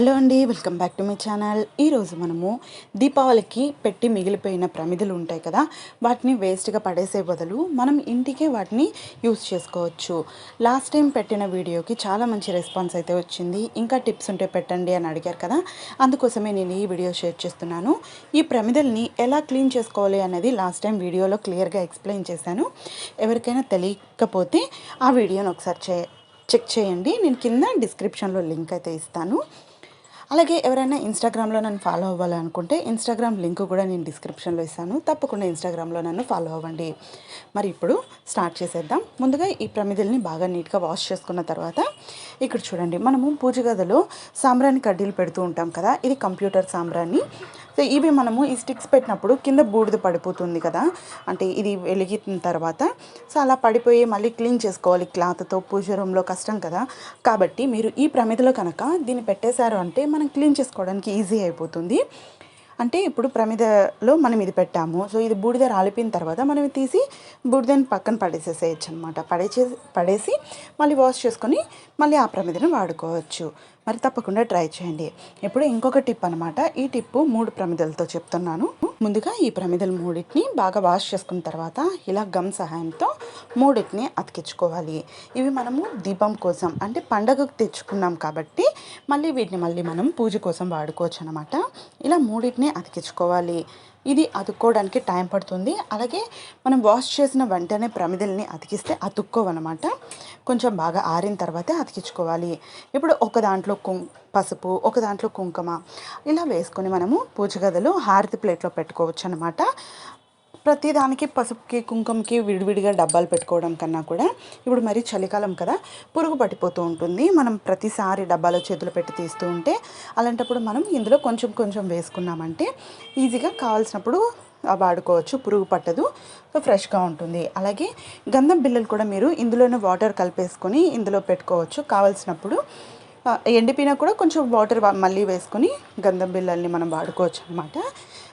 Hello అండి, welcome back to my channel. ఈరోజు మనము దీపావళికి పెట్టి మిగిలిపోయిన ప్రమిదలు ఉంటాయి కదా, వాటిని వేస్ట్గా పడేసే బదులు మనం ఇంటికే వాటిని యూస్ చేసుకోవచ్చు. లాస్ట్ టైం పెట్టిన వీడియోకి చాలా మంచి రెస్పాన్స్ అయితే వచ్చింది. ఇంకా టిప్స్ ఉంటే పెట్టండి అని అడిగారు కదా, అందుకోసమే నేను ఈ వీడియో షేర్ చేస్తున్నాను. ఈ ప్రమిదల్ని ఎలా క్లీన్ చేసుకోవాలి అనేది లాస్ట్ టైం వీడియోలో క్లియర్గా ఎక్స్ప్లెయిన్ చేశాను. ఎవరికైనా తెలియకపోతే ఆ వీడియోని ఒకసారి చెక్ చేయండి. నేను కింద డిస్క్రిప్షన్లో లింక్ అయితే ఇస్తాను. అలాగే ఎవరైనా ఇన్స్టాగ్రామ్లో నన్ను ఫాలో అవ్వాలనుకుంటే ఇన్స్టాగ్రామ్ లింక్ కూడా నేను డిస్క్రిప్షన్లో ఇస్తాను. తప్పకుండా ఇన్స్టాగ్రామ్లో నన్ను ఫాలో అవ్వండి. మరి ఇప్పుడు స్టార్ట్ చేసేద్దాం. ముందుగా ఈ ప్రమిదల్ని బాగా నీట్గా వాష్ చేసుకున్న తర్వాత ఇక్కడ చూడండి, మనము పూజ గదిలో సాంబ్రాణి కడ్డీలు పెడుతూ ఉంటాం కదా, ఇది కంప్యూటర్ సాంబ్రాణి. సో ఇవి మనము ఈ స్టిక్స్ పెట్టినప్పుడు కింద బూడిద పడిపోతుంది కదా, అంటే ఇది వెలిగిన తర్వాత సో అలా పడిపోయి మళ్ళీ క్లీన్ చేసుకోవాలి క్లాత్తో. పూజ రూమ్లో కష్టం కదా, కాబట్టి మీరు ఈ ప్రమిదలో కనుక దీన్ని పెట్టేశారు అంటే మనం క్లీన్ చేసుకోవడానికి ఈజీ అయిపోతుంది. అంటే ఇప్పుడు ప్రమిదలో మనం ఇది పెట్టాము, సో ఇది బూడిద రాలిపోయిన తర్వాత మనం తీసి బూడిదని పక్కన పడేసేసేయచ్చు అనమాట. పడేసి మళ్ళీ వాష్ చేసుకొని మళ్ళీ ఆ ప్రమిదను వాడుకోవచ్చు. మరి తప్పకుండా ట్రై చేయండి. ఇప్పుడు ఇంకొక టిప్ అనమాట. ఈ టిప్పు 3 ప్రమిదలతో చెప్తున్నాను. ముందుగా ఈ ప్రమిదలు 3టిని బాగా వాష్ చేసుకున్న తర్వాత ఇలా గమ్ సహాయంతో 3టిని అతికించుకోవాలి. ఇవి మనము దీపం కోసం అంటే పండగకు తెచ్చుకున్నాం కాబట్టి వీటిని మనం పూజ కోసం వాడుకోవచ్చు అనమాట. ఇలా 3టిని అతికించుకోవాలి. ఇది అతుక్కోవడానికి టైం పడుతుంది. అలాగే మనం వాష్ చేసిన వెంటనే ప్రమిదల్ని అతికిస్తే అతుక్కోవన్నమాట. కొంచెం బాగా ఆరిన తర్వాతే అతికించుకోవాలి. ఇప్పుడు ఒక దాంట్లో పసుపు, ఒక దాంట్లో కుంకుమ ఇలా వేసుకొని మనము పూజ గదిలో హారతి ప్లేట్లో పెట్టుకోవచ్చు అనమాట. ప్రతిదానికి పసుపుకి కుంకుమకి విడివిడిగా డబ్బాలు పెట్టుకోవడం కన్నా కూడా ఇప్పుడు మరీ చలికాలం కదా, పురుగు పట్టిపోతూ ఉంటుంది. మనం ప్రతిసారి డబ్బాలో చేతులు పెట్టి తీస్తూ ఉంటే అలాంటప్పుడు మనం ఇందులో కొంచెం కొంచెం వేసుకున్నామంటే ఈజీగా కావాల్సినప్పుడు వాడుకోవచ్చు, పురుగు పట్టదు, సో ఫ్రెష్గా ఉంటుంది. అలాగే గంధం బిళ్ళలు కూడా మీరు ఇందులోనే వాటర్ కలిపేసుకొని ఇందులో పెట్టుకోవచ్చు. కావాల్సినప్పుడు ఎండిపోయినా కూడా కొంచెం వాటర్ మళ్ళీ వేసుకొని గంధం బిళ్ళల్ని మనం వాడుకోవచ్చు అనమాట.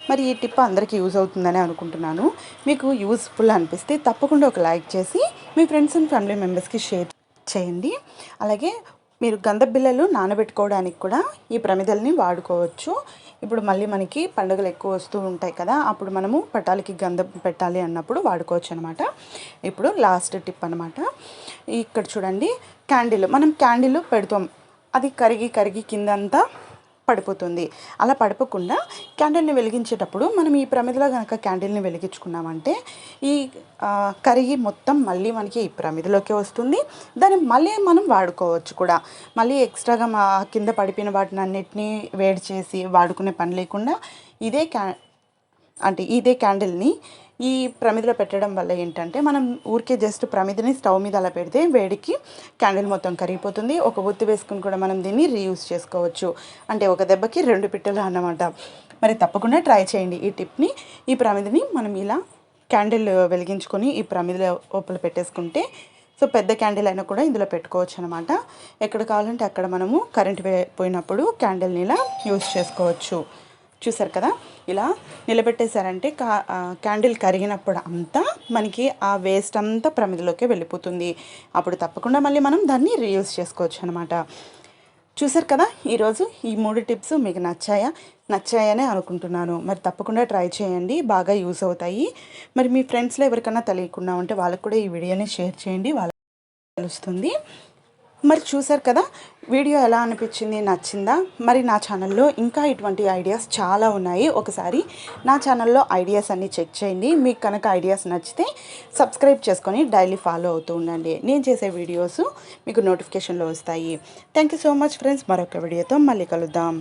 మరి ఈ టిప్ అందరికీ యూజ్ అవుతుందని అనుకుంటున్నాను. మీకు యూస్ఫుల్ అనిపిస్తే తప్పకుండా ఒక లైక్ చేసి మీ ఫ్రెండ్స్ అండ్ ఫ్యామిలీ మెంబర్స్కి షేర్ చేయండి. అలాగే మీరు గంధం బిళ్ళలు నానబెట్టుకోవడానికి కూడా ఈ ప్రమిదల్ని వాడుకోవచ్చు. ఇప్పుడు మళ్ళీ మనకి పండుగలు ఎక్కువ వస్తూ ఉంటాయి కదా, అప్పుడు మనము పటాలకి గంధం పెట్టాలి అన్నప్పుడు వాడుకోవచ్చు అనమాట. ఇప్పుడు లాస్ట్ టిప్ అనమాట. ఇక్కడ చూడండి, మనం క్యాండిల్ పెడతాం, అది కరిగి కిందంతా పడిపోతుంది. అలా పడిపోకుండా క్యాండిల్ని వెలిగించేటప్పుడు మనం ఈ ప్రమిదలో కనుక క్యాండిల్ని వెలిగించుకున్నామంటే ఈ కరిగి మొత్తం మళ్ళీ మనకి ఈ ప్రమిదలోకి వస్తుంది. దాన్ని మళ్ళీ మనం వాడుకోవచ్చు కూడా. మళ్ళీ ఎక్స్ట్రాగా కింద పడిపోయిన వాటిని అన్నిటినీ వేడి చేసి వాడుకునే పని లేకుండా ఇదే క్యాండిల్ని ఈ ప్రమిదలో పెట్టడం వల్ల ఏంటంటే మనం ఊరికే జస్ట్ ప్రమిదని స్టవ్ మీద అలా పెడితే వేడికి క్యాండిల్ మొత్తం కరిగిపోతుంది. ఒక ఒత్తి వేసుకుని కూడా మనం దీన్ని రీయూజ్ చేసుకోవచ్చు. అంటే ఒక దెబ్బకి 2 పిట్టలు అన్నమాట. మరి తప్పకుండా ట్రై చేయండి ఈ టిప్ని. ఈ ప్రమిదని మనం ఇలా క్యాండిల్ వెలిగించుకొని ఈ ప్రమిదలో లోపల పెట్టేసుకుంటే సో పెద్ద క్యాండిల్ అయినా కూడా ఇందులో పెట్టుకోవచ్చు అనమాట. ఎక్కడ కావాలంటే అక్కడ మనము కరెంట్ పోయినప్పుడు క్యాండిల్ని ఇలా యూజ్ చేసుకోవచ్చు. చూసారు కదా, ఇలా నిలబెట్టేశారంటే క్యాండిల్ కరిగినప్పుడు అంతా మనకి ఆ వేస్ట్ అంతా ప్రమిదలోకి వెళ్ళిపోతుంది. అప్పుడు తప్పకుండా మళ్ళీ మనం దాన్ని రీయూజ్ చేసుకోవచ్చు అనమాట. చూసారు కదా, ఈరోజు ఈ 3 టిప్స్ మీకు నచ్చాయనే అనుకుంటున్నాను. మరి తప్పకుండా ట్రై చేయండి, బాగా యూస్ అవుతాయి. మరి మీ ఫ్రెండ్స్లో ఎవరికైనా తెలియకుండా ఉంటే వాళ్ళకు కూడా ఈ వీడియోని షేర్ చేయండి, వాళ్ళకి తెలుస్తుంది. మరి చూసారు కదా, వీడియో ఎలా అనిపించింది, నచ్చిందా? మరి నా ఛానల్లో ఇంకా ఇటువంటి ఐడియాస్ చాలా ఉన్నాయి. ఒకసారి నా ఛానల్లో ఐడియాస్ అన్నీ చెక్ చేయండి. మీకు కనుక ఐడియాస్ నచ్చితే సబ్స్క్రైబ్ చేసుకొని డైలీ ఫాలో అవుతూ ఉండండి. నేను చేసే వీడియోస్ మీకు నోటిఫికేషన్లో వస్తాయి. Thank you so much friends. మరొక వీడియోతో మళ్ళీ కలుద్దాం.